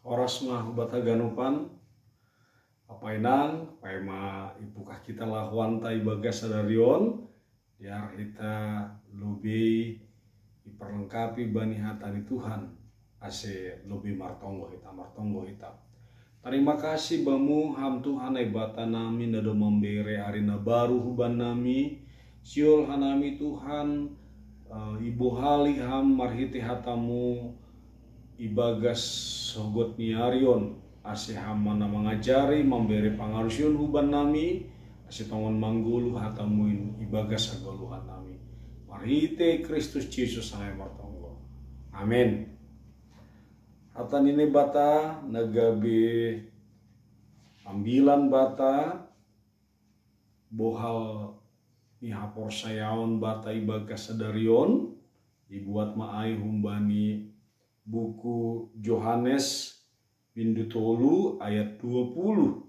Oras mah bataganupan apainan paima ipukah kita lahuan tai bagas sadarion biar kita lebih diperlengkapi bani hatani Tuhan ase lebih martonggo kita. Terima kasih bamu ham Tuhan bata nami nado membere arina baru huban nami siol hanami Tuhan ibu hali ham marhiti hatamu ibagas sogot niarion ase hamana mengajari memberi pangarusyun huban nami ase tongon manggulu hatamuin ibagas sagoluhan nami marhite Kristus Yesus sangai martonggo amin. Hatan ini bata nagabe ambilan bata bohal ihapor sayaon bata ibagas sadarion dibuat maai humbani buku Yohanes bindu tolu ayat 20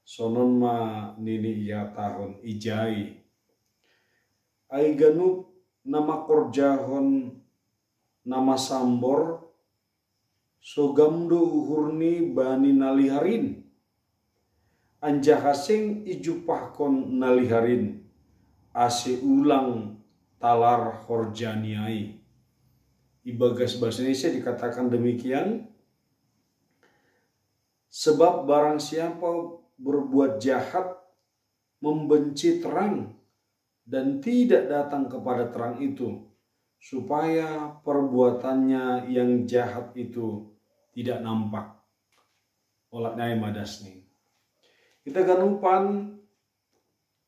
sonon ma nini iya tahun ijai ai ganup nama korjahon nama sambor sogamdo uhurni bani naliharin anjahaseng ijupahkon naliharin ase ulang talar horjaniai. Ibagas bahasa Indonesia dikatakan demikian, sebab barang siapa berbuat jahat membenci terang dan tidak datang kepada terang itu, supaya perbuatannya yang jahat itu tidak nampak. Olatnya madasni. Kita ganupan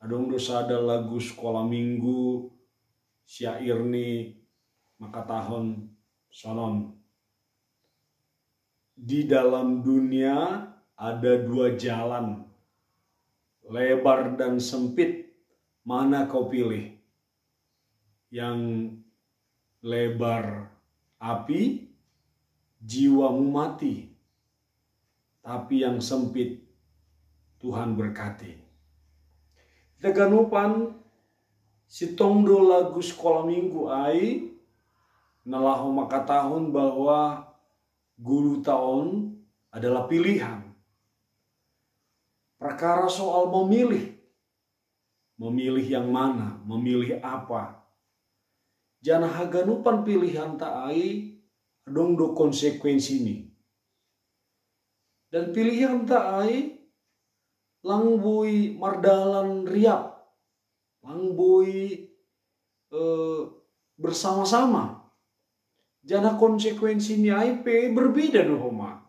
adong dosa ada lagu sekolah minggu syair ni maka tahun sonon di dalam dunia ada dua jalan lebar dan sempit, mana kau pilih? Yang lebar api jiwamu mati, tapi yang sempit Tuhan berkati. Kita ganupan si tongdo lagu sekolah minggu ai nalahu maka tahun bahwa guru tahun adalah pilihan. Perkara soal memilih. Memilih yang mana, memilih apa. Jana haganupan pilihan taai adong do konsekuensi ini. Dan pilihan taai langbui mardalan riap. Langbui bersama-sama. Jana konsekuensi ni IP berbeda no homa.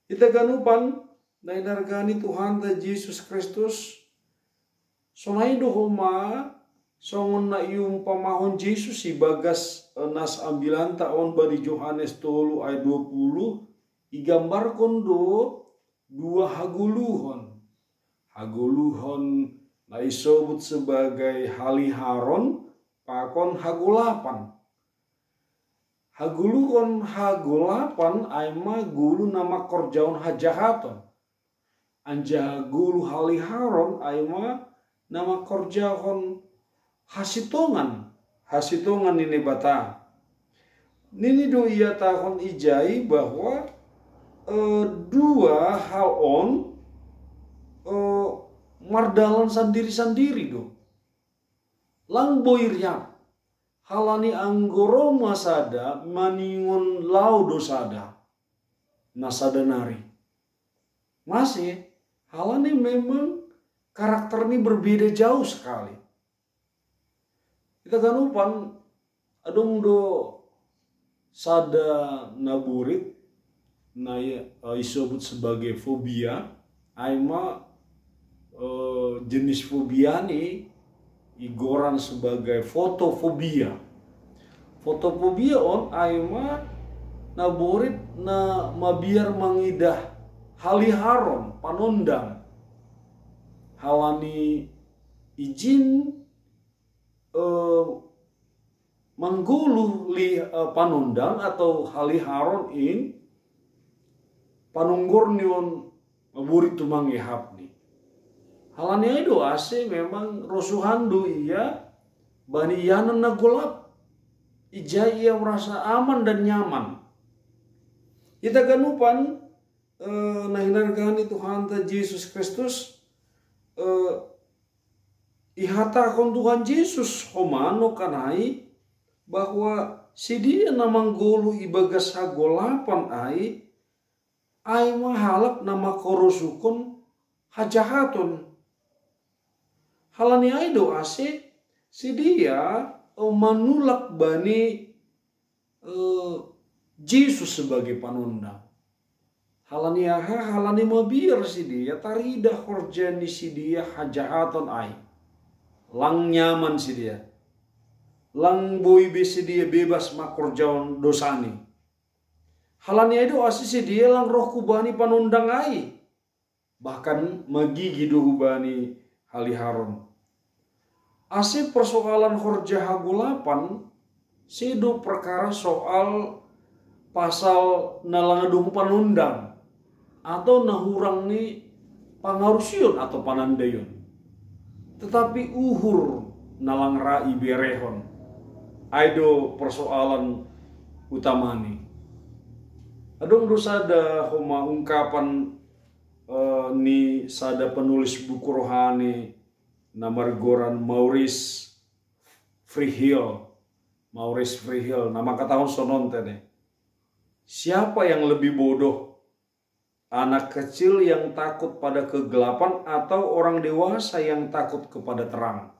Kita ganupan naidargani Tuhan dan Yesus Kristus. Sonai do homa songon na iyong pamahon Yesus ibagas nas ambilan taon bari Yohanes tolu ayat 20 igambar kondo dua haguluhon. Haguluhon na isobut sebagai haliharon pakon hagulapan. Haguluhon hagulapan aima gulu nama korjaon hajahaton. Anja gulu haliharon aima nama korjaon hasitongan. Hasitongan ini bata. Nini do iya tahun ijai bahwa dua hal on mardalan sendiri-sendiri do. Langboy riap. Halani anggoro masada maningon laudo sada nasada nari. Masih halani memang karakter ini berbeda jauh sekali. Kita ganupan adong do sada naburit na isobut sebagai fobia aima jenis fobia ni igoran sebagai fotofobia. Fotofobia on aima naburit na mabiar mangidah haliharon panondang halani izin mangguluh li panondang atau haliharon in panunggor nion maburit tumangihap ni. Halanya itu ase memang rosuhandu iya bani yanan nagolap ija ia merasa aman dan nyaman. Ita ganupan nahinargani Tuhan ta Yesus Kristus ihatakon Tuhan Yesus homano kanai bahwa si dia namang golu ibagas hagolapan ai mahalap nama korosukon hajahaton. Halani ai doa si dia manulak bani Yesus sebagai panundang. Halani mabir si dia tarida korjani si dia hajahaton ai. Lang nyaman si dia. Lang boy si dia bebas makorjaon dosani. Halani ai doa si dia lang roh kubani panundang ai. Bahkan magigi do hubani haliharon. Ase persoalan korja hagulapan sedo perkara soal pasal nalangaduh panundang atau nahurang ni pangarusion atau panandayon. Tetapi uhur nalang rai berehon. Aido persoalan utamani. Adong dosada homa ungkapan ni sada penulis buku rohani namargoran Maurice Freehill. Nama katahon sonon tene. Siapa yang lebih bodoh? Anak kecil yang takut pada kegelapan atau orang dewasa yang takut kepada terang?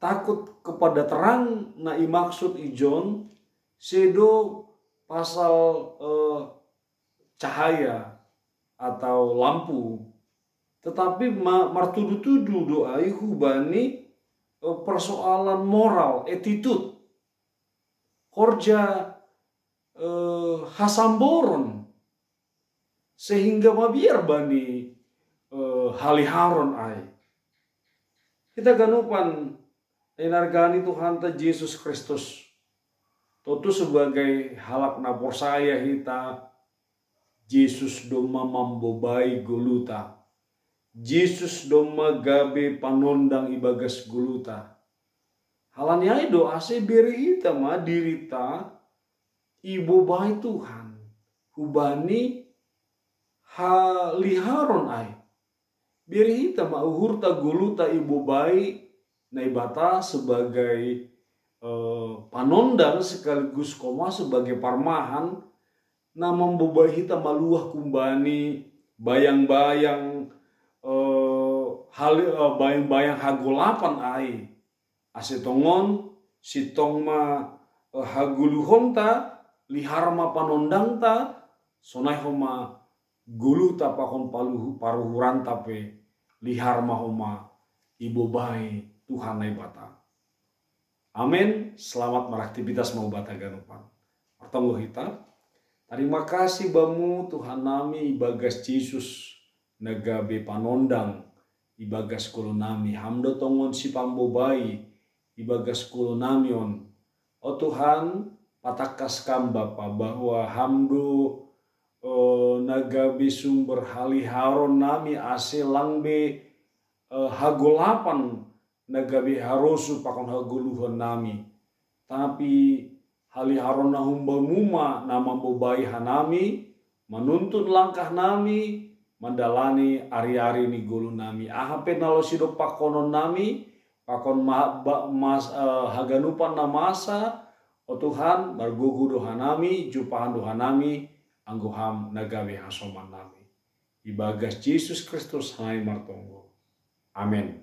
Takut kepada terang na imaksud ijon sedo pasal cahaya atau lampu. Tetapi martudu-tudu doai hubani persoalan moral, attitude. Korja hasamboron. Sehingga mabiar bani haliharon ai. Kita ganupan enargani Tuhan ta Yesus Kristus. Totu sebagai halak napor saya hita. Yesus doma mambobai goluta. Yesus doma gabe panondang ibagas goluta. Halani ai doa se beri hita ma dirita ibu bai Tuhan. Hubani haliharon ai. Beri hita ma uhurta goluta ibu bai naibata sebagai panondang sekaligus koma sebagai parmahan na membawa hita maluah kumbani bayang-bayang bayang-bayang hagolapan ai asetongon sitong ma haguluhon ta liharma panondang ta sonai homa gulu ta pakon paruhuran tape liharma homa ibu bai Tuhan naibata. Amin. Selamat beraktivitas mau bata ganupan. Pertangguh hita. Terima kasih bamu Tuhan nami ibagas Yesus nagabe panondang ibagas kulo nami hamdo tongon si pambobai ibagas kulo namion. O Tuhan patakas kam Bapa bahwa hamdo nagabe sumber haliharon nami ase langbe hagolapan nagabe harosu pakon haguluhan nami. Tapi haliharon na humbamuma nama bobai hanami menuntun langkah nami mandalani ari-ari ni gulu nami ahape nalo sido pakonon nami pakon haganupan namasa o Tuhan bargugu doha nami jupahan doha nami anggoham nagawe hasoman nami ibagas Yesus Kristus hai martonggo. Amin.